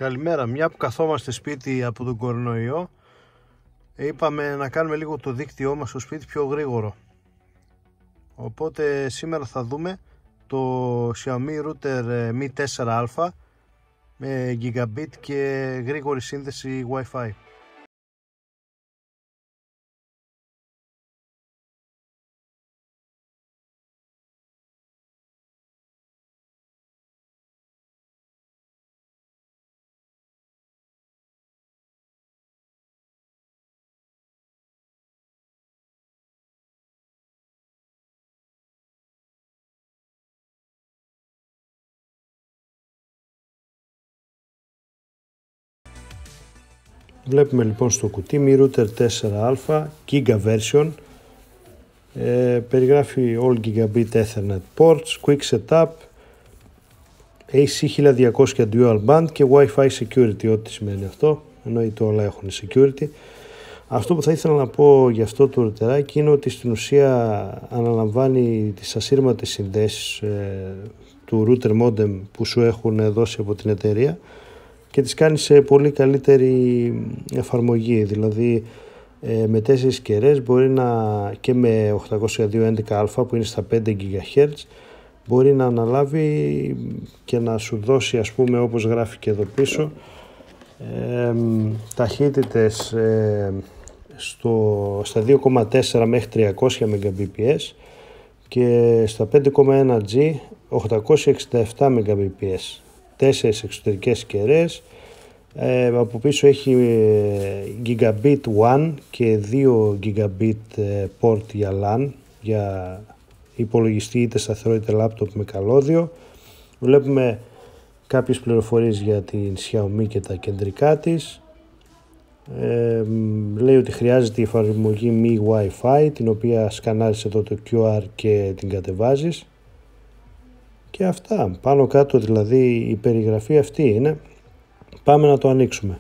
Καλημέρα. Μια που καθόμαστε σπίτι από τον κορονοϊό, είπαμε να κάνουμε λίγο το δίκτυό μας στο σπίτι πιο γρήγορο. Οπότε σήμερα θα δούμε το Xiaomi Router Mi 4α με Gigabit και γρήγορη σύνδεση Wi-Fi. Βλέπουμε λοιπόν στο κουτί Mi Router 4α Giga version, περιγράφει All Gigabit Ethernet ports, Quick Setup, AC 1200 Dual Band και Wi-Fi Security. Ό,τι σημαίνει αυτό, εννοείται όλα έχουν Security. Αυτό που θα ήθελα να πω για αυτό το ρούτεράκι είναι ότι στην ουσία αναλαμβάνει τις ασύρματες συνδέσεις του router modem που σου έχουν δώσει από την εταιρεία και τις κάνει σε πολύ καλύτερη εφαρμογή, δηλαδή με 4 κεραίες μπορεί και με 802.11α που είναι στα 5 GHz μπορεί να αναλάβει και να σου δώσει, ας πούμε, όπως γράφει και εδώ πίσω, ταχύτητες στα 2,4 μέχρι 300 Mbps και στα 5,1G 867 Mbps. 4 εξωτερικές κεραίες, από πίσω έχει Gigabit One και 2 Gigabit port για LAN, για υπολογιστή είτε σταθερό είτε laptop με καλώδιο. Βλέπουμε κάποιες πληροφορίες για την Xiaomi και τα κεντρικά της. Λέει ότι χρειάζεται η εφαρμογή Mi Wi-Fi, την οποία σκανάρεις εδώ το QR και την κατεβάζεις. Και αυτά, πάνω κάτω δηλαδή η περιγραφή αυτή είναι. Πάμε να το ανοίξουμε.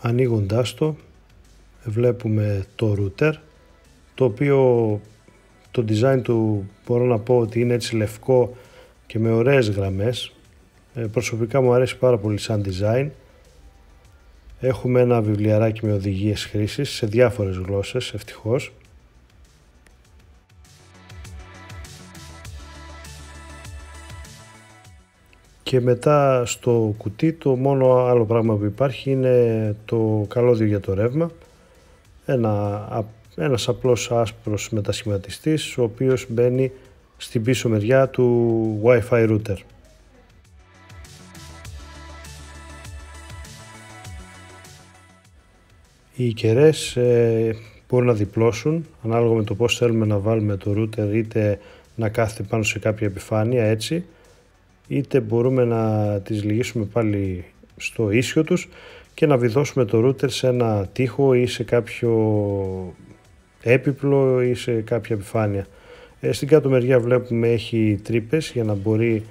Ανοίγοντάς το, βλέπουμε το router, το οποίο το design του μπορώ να πω ότι είναι έτσι λευκό και με ωραίες γραμμές. Προσωπικά μου αρέσει πάρα πολύ σαν design. Έχουμε ένα βιβλιαράκι με οδηγίες χρήσης σε διάφορες γλώσσες, ευτυχώς. Και μετά στο κουτί το μόνο πράγμα που υπάρχει είναι το καλώδιο για το ρεύμα. Ένας απλός άσπρος μετασχηματιστής, ο οποίος μπαίνει στην πίσω μεριά του Wi-Fi router. Οι κεραίες μπορούν να διπλώσουν ανάλογα με το πώς θέλουμε να βάλουμε το router, είτε να κάθεται πάνω σε κάποια επιφάνεια έτσι, είτε μπορούμε να τις λυγίσουμε πάλι στο ίσιο τους και να βιδώσουμε το router σε ένα τοίχο ή σε κάποιο έπιπλο ή σε κάποια επιφάνεια. Στην κάτω μεριά βλέπουμε έχει τρύπες για να μπορεί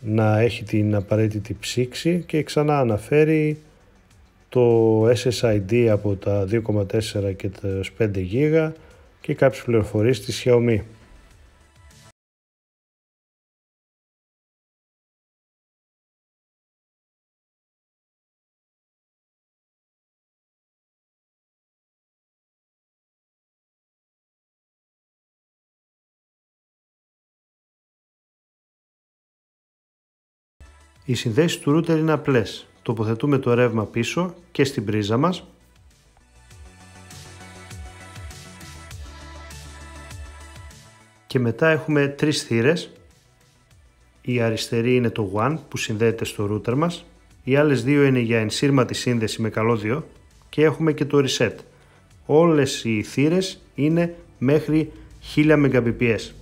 να έχει την απαραίτητη ψήξη και ξανά αναφέρει το SSID από τα 2,4 και τα 5 GB και κάποιες πληροφορίες της Xiaomi. Οι συνδέσεις του router είναι απλές. Τοποθετούμε το ρεύμα πίσω και στην πρίζα μας. Και μετά έχουμε 3 θύρες. Η αριστερή είναι το WAN που συνδέεται στο router μας. Οι άλλες δύο είναι για ενσύρματη σύνδεση με καλώδιο. Και έχουμε και το reset. Όλες οι θύρες είναι μέχρι 1000 Mbps.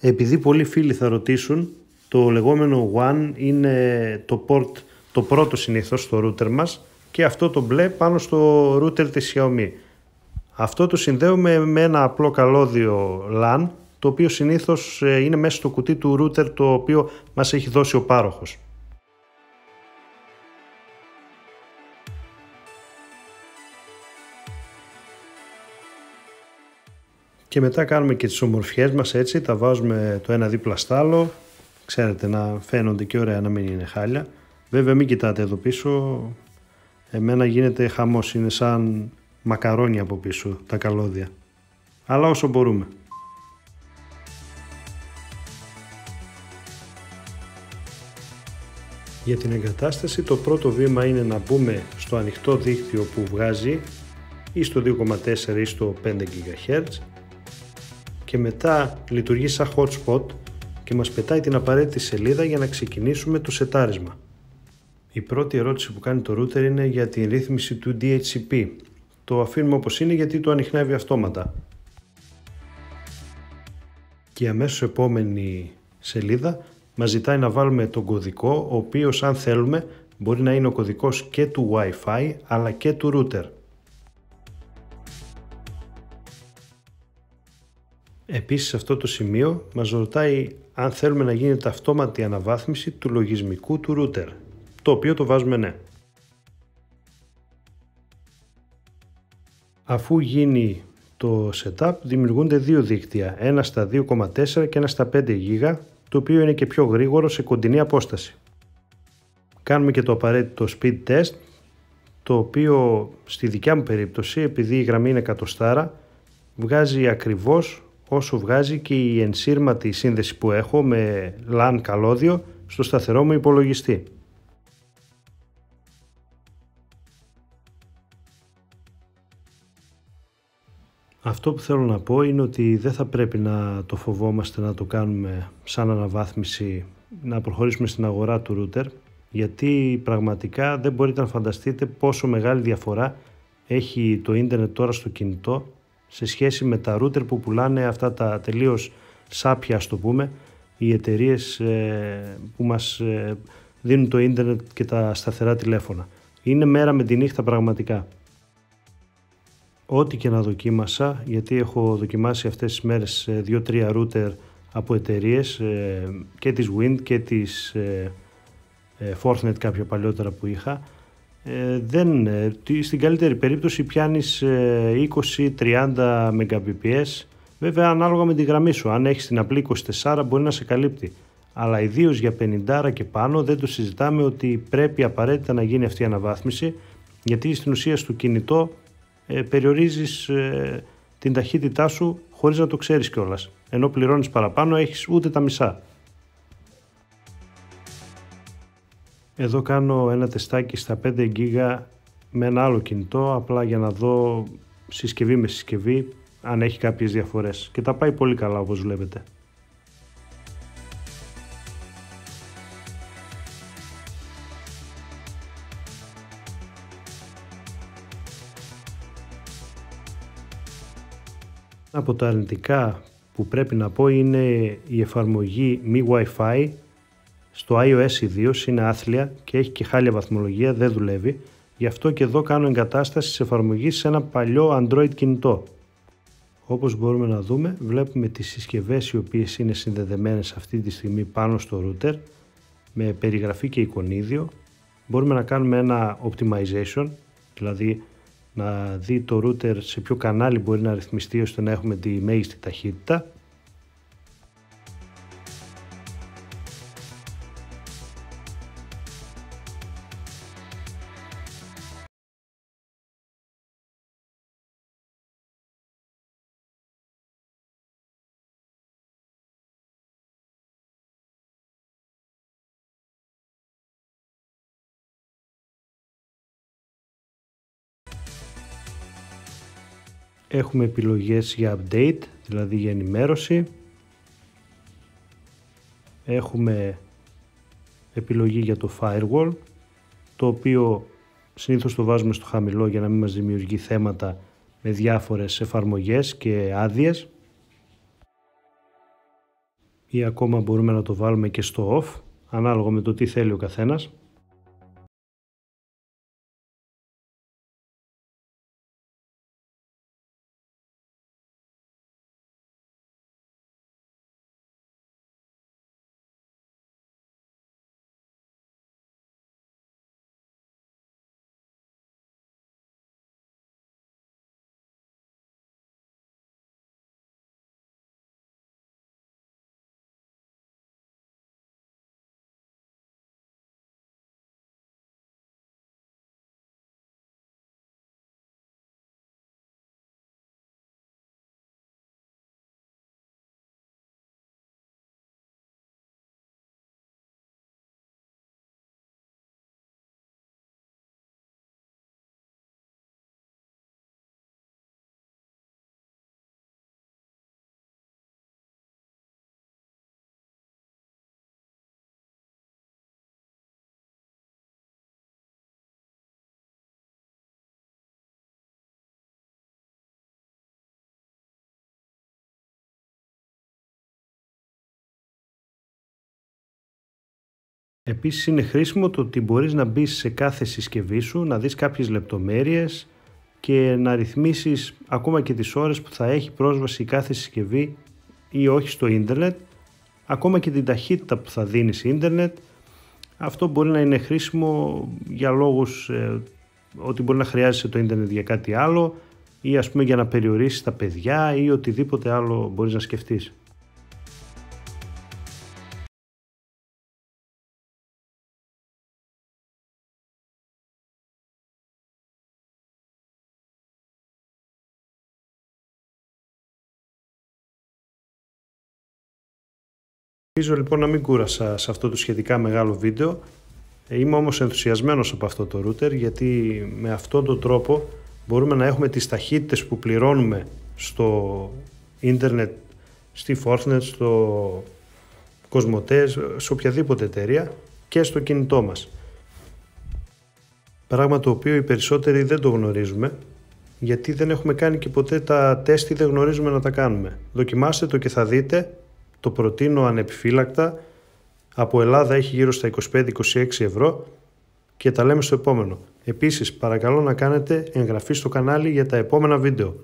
Επειδή πολλοί φίλοι θα ρωτήσουν, το λεγόμενο WAN είναι το port το πρώτο συνήθως στο router μας και αυτό το μπλε πάνω στο router της Xiaomi. Αυτό το συνδέουμε με ένα απλό καλώδιο LAN, το οποίο συνήθως είναι μέσα στο κουτί του router το οποίο μας έχει δώσει ο πάροχος. Και μετά κάνουμε και τις ομορφιές μας έτσι, τα βάζουμε το ένα δίπλα στο άλλο, ξέρετε, να φαίνονται και ωραία, να μην είναι χάλια. Βέβαια μην κοιτάτε εδώ πίσω, εμένα γίνεται χαμός, είναι σαν μακαρόνια από πίσω τα καλώδια, αλλά όσο μπορούμε. Για την εγκατάσταση το πρώτο βήμα είναι να μπούμε στο ανοιχτό δίκτυο που βγάζει ή στο 2,4 ή στο 5 GHz και μετά λειτουργεί σαν hotspot και μας πετάει την απαραίτητη σελίδα για να ξεκινήσουμε το σετάρισμα. Η πρώτη ερώτηση που κάνει το router είναι για την ρύθμιση του DHCP. Το αφήνουμε όπως είναι γιατί το ανιχνεύει αυτόματα. Και η αμέσως επόμενη σελίδα μας ζητάει να βάλουμε τον κωδικό, ο οποίος αν θέλουμε μπορεί να είναι ο κωδικός και του Wi-Fi αλλά και του router. Επίσης σε αυτό το σημείο μας ρωτάει αν θέλουμε να γίνεται αυτόματη αναβάθμιση του λογισμικού του router, το οποίο το βάζουμε ναι. Αφού γίνει το setup δημιουργούνται δύο δίκτυα, ένα στα 2,4 και ένα στα 5 GB, το οποίο είναι και πιο γρήγορο σε κοντινή απόσταση. Κάνουμε και το απαραίτητο speed test, το οποίο στη δικιά μου περίπτωση, επειδή η γραμμή είναι εκατοστάρα, βγάζει ακριβώς όσο βγάζει και η ενσύρματη σύνδεση που έχω με LAN καλώδιο στο σταθερό μου υπολογιστή. Αυτό που θέλω να πω είναι ότι δεν θα πρέπει να το φοβόμαστε να το κάνουμε σαν αναβάθμιση, να προχωρήσουμε στην αγορά του router, γιατί πραγματικά δεν μπορείτε να φανταστείτε πόσο μεγάλη διαφορά έχει το ίντερνετ τώρα στο κινητό σε σχέση με τα router που πουλάνε αυτά τα τελείως σάπια, ας το πούμε, οι εταιρείες που μας δίνουν το ίντερνετ και τα σταθερά τηλέφωνα. Είναι μέρα με τη νύχτα πραγματικά. Ό,τι και να δοκίμασα, γιατί έχω δοκιμάσει αυτές τις μέρες 2-3 router από εταιρείες και της Wind και της Forthnet κάποια παλιότερα που είχα, στην καλύτερη περίπτωση πιάνεις 20-30 Mbps, βέβαια ανάλογα με τη γραμμή σου. Αν έχεις την απλή 24 μπορεί να σε καλύπτει, αλλά ιδίως για 50 και πάνω δεν το συζητάμε ότι πρέπει απαραίτητα να γίνει αυτή η αναβάθμιση, γιατί στην ουσία στο κινητό περιορίζεις την ταχύτητά σου χωρίς να το ξέρεις κιόλας, ενώ πληρώνεις παραπάνω έχεις ούτε τα μισά. Εδώ κάνω ένα τεστάκι στα 5 GB με ένα άλλο κινητό, απλά για να δω συσκευή με συσκευή αν έχει κάποιες διαφορές, και τα πάει πολύ καλά όπως βλέπετε. Από τα αρνητικά που πρέπει να πω είναι η εφαρμογή Mi Wi-Fi στο iOS ιδίως, είναι άθλια και έχει και χάλια βαθμολογία, δεν δουλεύει. Γι' αυτό και εδώ κάνω εγκατάσταση της εφαρμογής σε ένα παλιό Android κινητό. Όπως μπορούμε να δούμε, βλέπουμε τις συσκευές οι οποίες είναι συνδεδεμένες αυτή τη στιγμή πάνω στο router με περιγραφή και εικονίδιο. Μπορούμε να κάνουμε ένα optimization, δηλαδή να δει το router σε ποιο κανάλι μπορεί να ρυθμιστεί ώστε να έχουμε τη μέγιστη ταχύτητα. Έχουμε επιλογές για update, δηλαδή για ενημέρωση. Έχουμε επιλογή για το firewall, το οποίο συνήθως το βάζουμε στο χαμηλό για να μην μας δημιουργεί θέματα με διάφορες εφαρμογές και άδειες. Ή ακόμα μπορούμε να το βάλουμε και στο off, ανάλογα με το τι θέλει ο καθένας. Επίσης είναι χρήσιμο το ότι μπορείς να μπεις σε κάθε συσκευή σου, να δεις κάποιες λεπτομέρειες και να ρυθμίσεις ακόμα και τις ώρες που θα έχει πρόσβαση η κάθε συσκευή ή όχι στο ίντερνετ, ακόμα και την ταχύτητα που θα δίνει ίντερνετ. Αυτό μπορεί να είναι χρήσιμο για λόγους ότι μπορεί να χρειάζεσαι το ίντερνετ για κάτι άλλο ή ας πούμε για να περιορίσεις τα παιδιά ή οτιδήποτε άλλο μπορείς να σκεφτείς. Ελπίζω λοιπόν να μην κούρασα σε αυτό το σχετικά μεγάλο βίντεο. Είμαι όμως ενθουσιασμένος από αυτό το router, γιατί με αυτόν τον τρόπο μπορούμε να έχουμε τις ταχύτητες που πληρώνουμε στο ίντερνετ, στη Forthnet, στο Cosmote, σε οποιαδήποτε εταιρεία και στο κινητό μας. Πράγμα το οποίο οι περισσότεροι δεν το γνωρίζουμε, γιατί δεν έχουμε κάνει και ποτέ τα τεστ ή δεν γνωρίζουμε να τα κάνουμε. Δοκιμάστε το και θα δείτε, το προτείνω ανεπιφύλακτα. Από Ελλάδα έχει γύρω στα 25-26 ευρώ και τα λέμε στο επόμενο. Επίσης παρακαλώ να κάνετε εγγραφή στο κανάλι για τα επόμενα βίντεο.